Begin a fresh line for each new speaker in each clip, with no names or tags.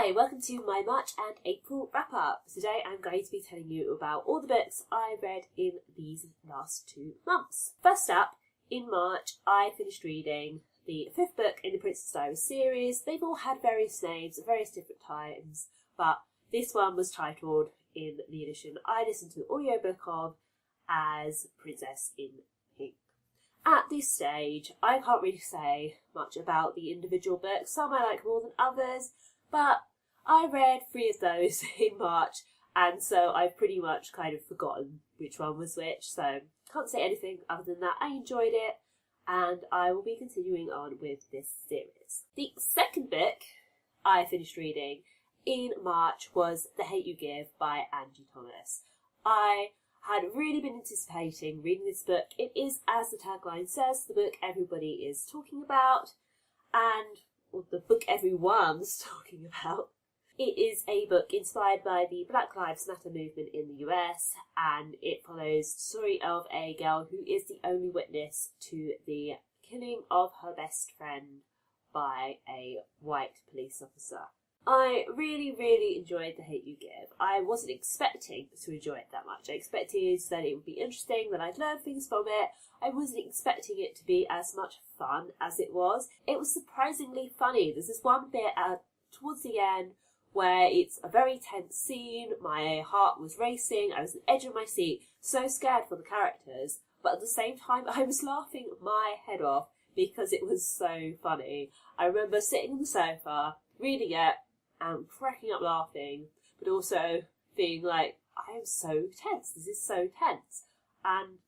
Hi, welcome to my March and April wrap-up. Today I'm going to be telling you about all the books I read in these last 2 months. First up, in March I finished reading the 5th book in the Princess Diaries series. They've all had various names at various different times, but this one was titled, in the edition I listened to the audiobook of, as Princess in Pink. At this stage, I can't really say much about the individual books. Some I like more than others, but I read 3 of those in March, and so I've pretty much kind of forgotten which one was which, so can't say anything other than that I enjoyed it, and I will be continuing on with this series. The second book I finished reading in March was The Hate U Give by Angie Thomas. I had really been anticipating reading this book. It is, as the tagline says, the book everybody is talking about, or the book everyone's talking about. It is a book inspired by the Black Lives Matter movement in the US, and it follows the story of a girl who is the only witness to the killing of her best friend by a white police officer. I really enjoyed The Hate U Give. I wasn't expecting to enjoy it that much. I expected that it would be interesting, that I'd learn things from it. I wasn't expecting it to be as much fun as it was. It was surprisingly funny. There's this one bit towards the end where it's a very tense scene. My heart was racing. I was on the edge of my seat, so scared for the characters. But at the same time, I was laughing my head off because it was so funny. I remember sitting on the sofa, reading it, and cracking up laughing, but also being like, I am so tense, this is so tense. And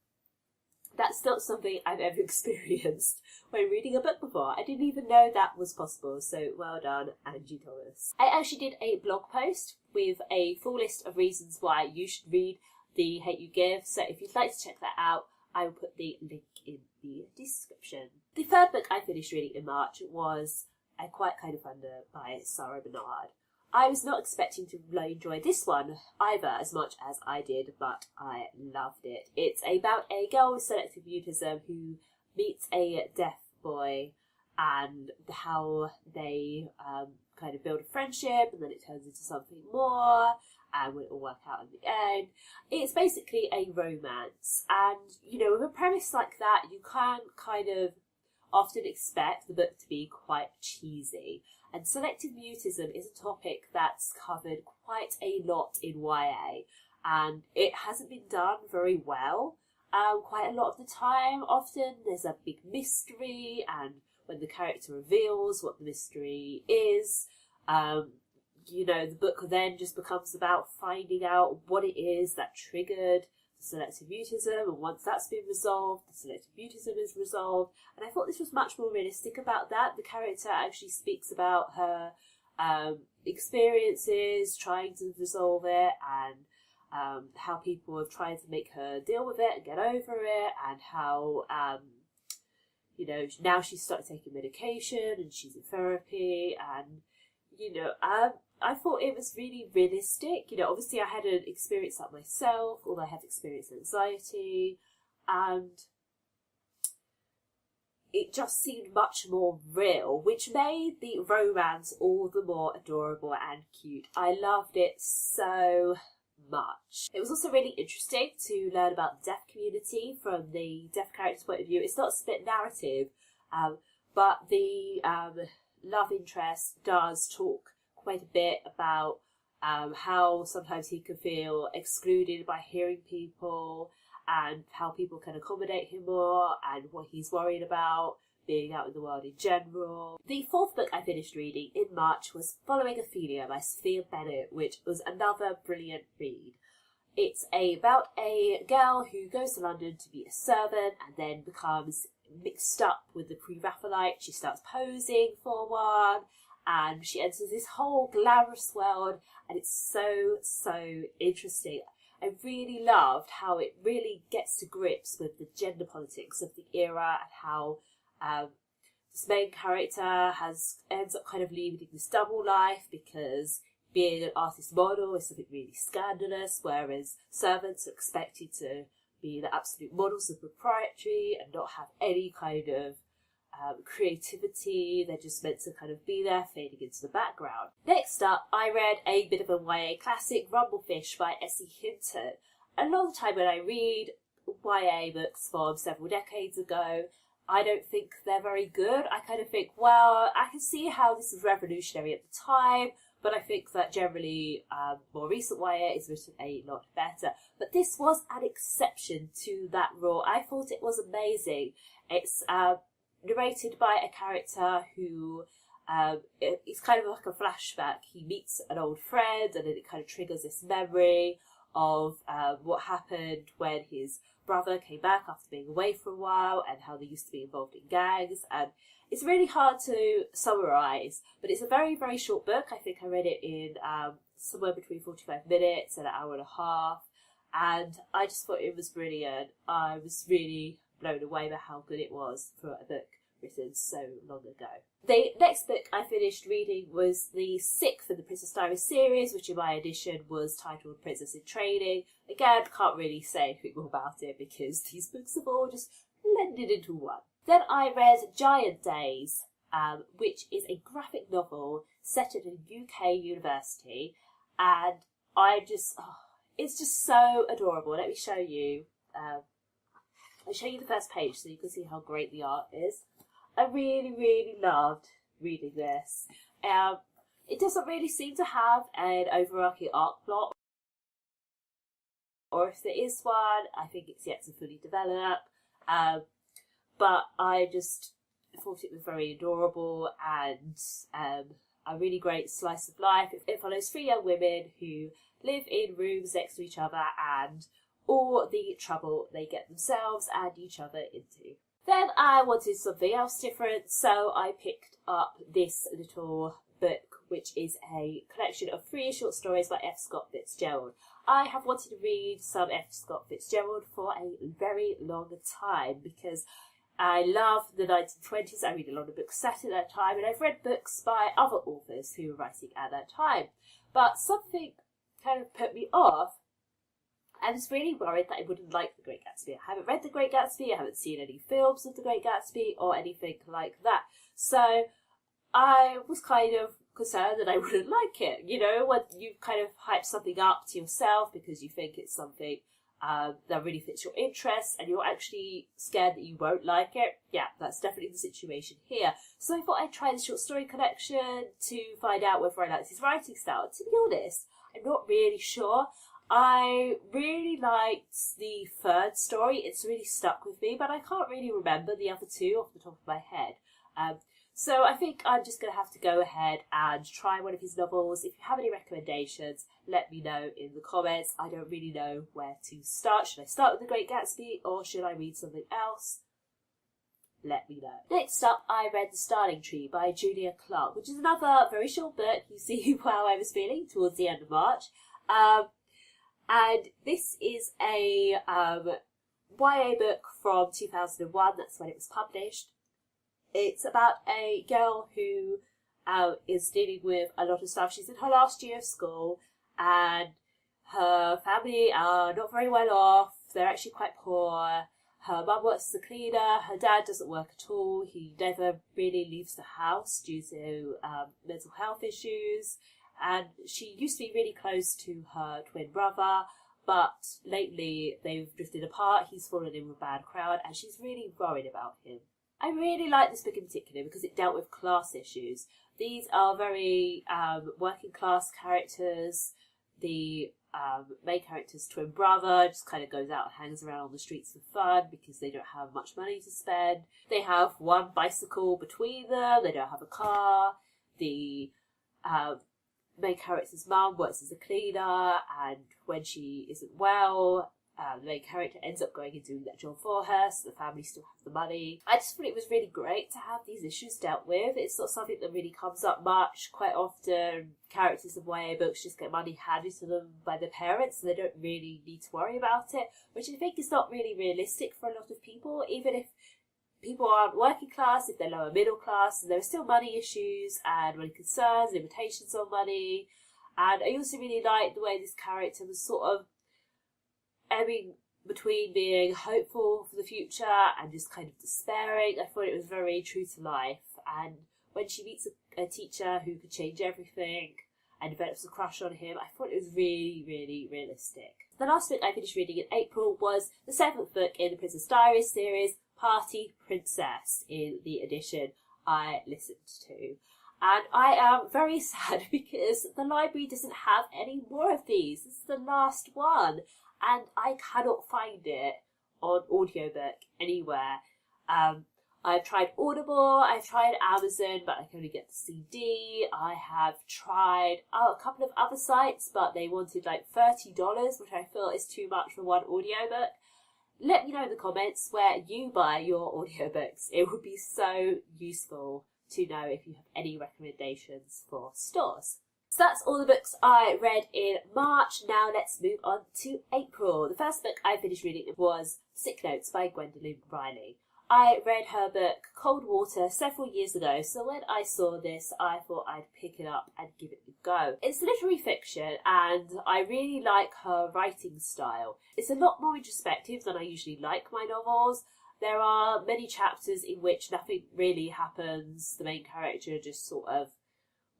that's not something I've ever experienced when reading a book before. I didn't even know that was possible, so well done, Angie Thomas. I actually did a blog post with a full list of reasons why you should read The Hate U Give, so if you'd like to check that out, I will put the link in the description. The third book I finished reading in March was A Quiet Kind of Thunder by Sarah Bernard. I was not expecting to really enjoy this one either as much as I did, but I loved it. It's about a girl with selective mutism who meets a deaf boy and how they kind of build a friendship, and then it turns into something more, and will it all work out in the end. It's basically a romance, and you know, with a premise like that, you can kind of often expect the book to be quite cheesy. And selective mutism is a topic that's covered quite a lot in YA, and it hasn't been done very well quite a lot of the time. Often there's a big mystery, and when the character reveals what the mystery is, you know, the book then just becomes about finding out what it is that triggered selective mutism, and once that's been resolved, the selective mutism is resolved. And I thought this was much more realistic about that. The character actually speaks about her experiences trying to resolve it, and how people have tried to make her deal with it and get over it, and how you know, now she's started taking medication and she's in therapy, and you know, I thought it was really realistic. You know, obviously I hadn't experienced that myself, although I have experienced anxiety, and it just seemed much more real, which made the romance all the more adorable and cute. I loved it so much. It was also really interesting to learn about the deaf community from the deaf character's point of view. It's not a split narrative, but the love interest does talk quite a bit about how sometimes he can feel excluded by hearing people, and how people can accommodate him more, and what he's worried about being out in the world in general. The fourth book I finished reading in March was Following Ophelia by Sophia Bennett, which was another brilliant read. It's about a girl who goes to London to be a servant and then becomes mixed up with the Pre-Raphaelite. She starts posing for one, and she enters this whole glamorous world, and it's so interesting. I really loved how it really gets to grips with the gender politics of the era, and how this main character ends up kind of leading this double life, because being an artist model is something really scandalous, whereas servants are expected to be the absolute models of propriety and not have any kind of creativity. They're just meant to kind of be there, fading into the background. Next up, I read a bit of a YA classic, Rumblefish by S.E. Hinton. A lot of the time when I read YA books from several decades ago, I don't think they're very good. I kind of think, well, I can see how this was revolutionary at the time, but I think that generally more recent YA is written a lot better. But this was an exception to that rule. I thought it was amazing. It's narrated by a character who it's kind of like a flashback. He meets an old friend and then it kind of triggers this memory of what happened when his brother came back after being away for a while and how they used to be involved in gangs. And it's really hard to summarise, but it's a very, very short book. I think I read it in somewhere between 45 minutes and an hour and a half, and I just thought it was brilliant. I was really blown away by how good it was for a book written so long ago. The next book I finished reading was the 6th in the Princess Diaries series, which in my edition was titled Princess in Training. Again, can't really say anything more about it because these books have all just blended into one. Then I read Giant Days, which is a graphic novel set at a UK university, and it's just so adorable. Let me show you. I'll show you the first page so you can see how great the art is. I really, really loved reading this. It doesn't really seem to have an overarching arc plot, or if there is one, I think it's yet to fully develop. But I just thought it was very adorable and a really great slice of life. It follows 3 young women who live in rooms next to each other and all the trouble they get themselves and each other into. Then I wanted something else different, so I picked up this little book, which is a collection of 3 short stories by F. Scott Fitzgerald. I have wanted to read some F. Scott Fitzgerald for a very long time because I love the 1920s. I read a lot of books set at that time, and I've read books by other authors who were writing at that time. But something kind of put me off. I was really worried that I wouldn't like The Great Gatsby. I haven't read The Great Gatsby, I haven't seen any films of The Great Gatsby or anything like that. So I was kind of concerned that I wouldn't like it. You know, when you kind of hype something up to yourself because you think it's something that really fits your interests and you're actually scared that you won't like it. Yeah, that's definitely the situation here. So I thought I'd try the short story collection to find out whether I liked his writing style. To be honest, I'm not really sure. I really liked the 3rd story. It's really stuck with me, but I can't really remember the other 2 off the top of my head. So I think I'm just going to have to go ahead and try one of his novels. If you have any recommendations, let me know in the comments. I don't really know where to start. Should I start with The Great Gatsby or should I read something else? Let me know. Next up, I read The Starling Tree by Julia Clarke, which is another very short book. You see how I was feeling towards the end of March. And this is a YA book from 2001. That's when it was published. It's about a girl who is dealing with a lot of stuff. She's in her last year of school and her family are not very well off. They're actually quite poor. Her mum works as a cleaner. Her dad doesn't work at all. He never really leaves the house due to mental health issues. And she used to be really close to her twin brother, but lately they've drifted apart. He's fallen in with a bad crowd and she's really worried about him. I really like this book in particular because it dealt with class issues. These are very working class characters. The main character's twin brother just kind of goes out and hangs around on the streets for fun because they don't have much money to spend. They have one bicycle between them. They don't have a car. The main character's mum works as a cleaner, and when she isn't well, the main character ends up going and doing that job for her, so the family still have the money. I just thought it was really great to have these issues dealt with. It's not something that really comes up much. Quite often, characters of YA books just get money handed to them by their parents, and they don't really need to worry about it, which I think is not really realistic for a lot of people, even if people aren't working class, if they're lower middle class, there are still money issues and money concerns, limitations on money. And I also really liked the way this character was sort of, between being hopeful for the future and just kind of despairing. I thought it was very true to life. And when she meets a teacher who could change everything and develops a crush on him, I thought it was really, really realistic. The last book I finished reading in April was the 7th book in the Princess Diaries series, Party Princess, in the edition I listened to. And I am very sad because the library doesn't have any more of these. This is the last one, and I cannot find it on audiobook anywhere. I've tried Audible, I've tried Amazon, but I can only get the CD. I have tried a couple of other sites, but they wanted like $30, which I feel is too much for one audiobook. Let me know in the comments where you buy your audiobooks. It would be so useful to know if you have any recommendations for stores. So that's all the books I read in March. Now let's move on to April. The first book I finished reading was Sick Notes by Gwendolyn Riley. I read her book Cold Water several years ago, so when I saw this I thought I'd pick it up and give it a go. It's literary fiction and I really like her writing style. It's a lot more introspective than I usually like my novels. There are many chapters in which nothing really happens. The main character just sort of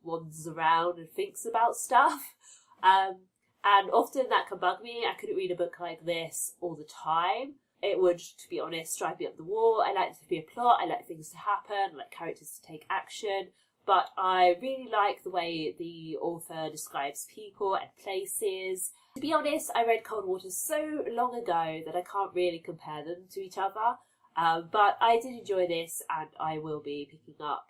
wanders around and thinks about stuff. And often that can bug me. I couldn't read a book like this all the time. It would, to be honest, drive me up the wall. I like there to be a plot, I like things to happen, I like characters to take action, but I really like the way the author describes people and places. To be honest, I read Cold Water so long ago that I can't really compare them to each other, but I did enjoy this and I will be picking up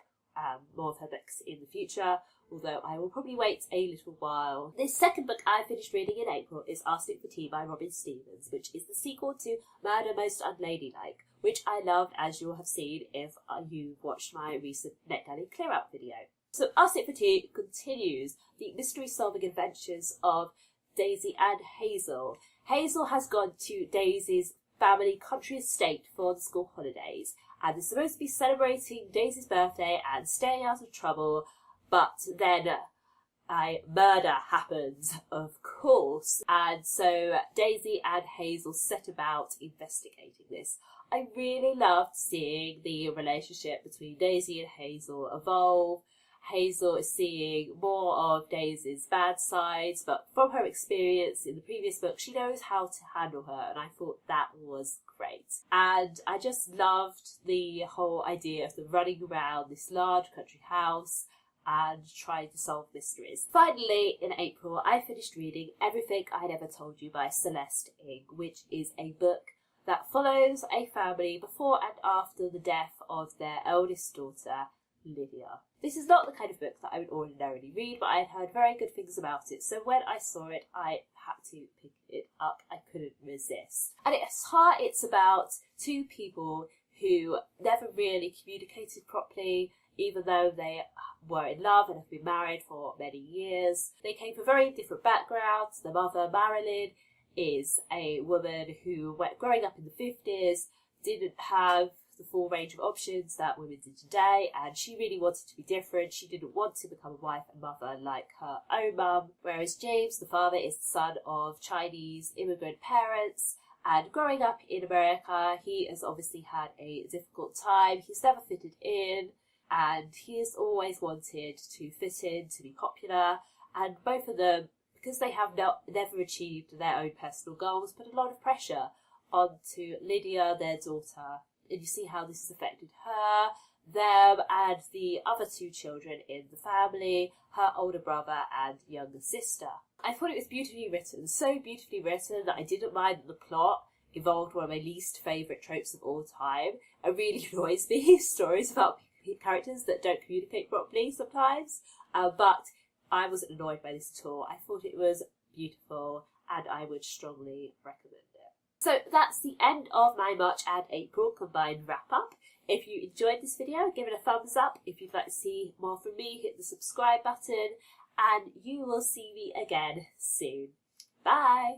more of her books in the future, although I will probably wait a little while. This second book I finished reading in April is Arsenic for Tea by Robin Stephens, which is the sequel to Murder Most Unladylike, which I loved, as you'll have seen if you've watched my recent NetGalley Clear Out video. So Arsenic for Tea continues the mystery-solving adventures of Daisy and Hazel. Hazel has gone to Daisy's family country estate for the school holidays, and they're supposed to be celebrating Daisy's birthday and staying out of trouble, but then a murder happens, of course, and so Daisy and Hazel set about investigating this. I really loved seeing the relationship between Daisy and Hazel evolve. Hazel is seeing more of Daisy's bad sides, but from her experience in the previous book, she knows how to handle her, and I thought that was great. And I just loved the whole idea of them running around this large country house and trying to solve mysteries. Finally, in April, I finished reading Everything I Never Told You by Celeste Ng, which is a book that follows a family before and after the death of their eldest daughter, Lydia. This is not the kind of book that I would ordinarily read, but I had heard very good things about it, so when I saw it, I had to pick it up. I couldn't resist. At its heart, it's about two people who never really communicated properly, even though they were in love and have been married for many years. They came from very different backgrounds. The mother, Marilyn, is a woman who, growing up in the 50s, didn't have the full range of options that women did today, and she really wanted to be different. She didn't want to become a wife and mother like her own mum, whereas James, the father, is the son of Chinese immigrant parents, and growing up in America, he has obviously had a difficult time. He's never fitted in, and he has always wanted to fit in, to be popular, and both of them, because they have never achieved their own personal goals, put a lot of pressure onto Lydia, their daughter. And you see how this has affected her, them, and the other two children in the family, her older brother and younger sister. I thought it was beautifully written, so beautifully written that I didn't mind that the plot involved one of my least favourite tropes of all time. It really annoys me, stories about characters that don't communicate properly sometimes, but I wasn't annoyed by this at all. I thought it was beautiful and I would strongly recommend it. So that's the end of my March and April combined wrap up. If you enjoyed this video, give it a thumbs up. If you'd like to see more from me, hit the subscribe button, and you will see me again soon. Bye!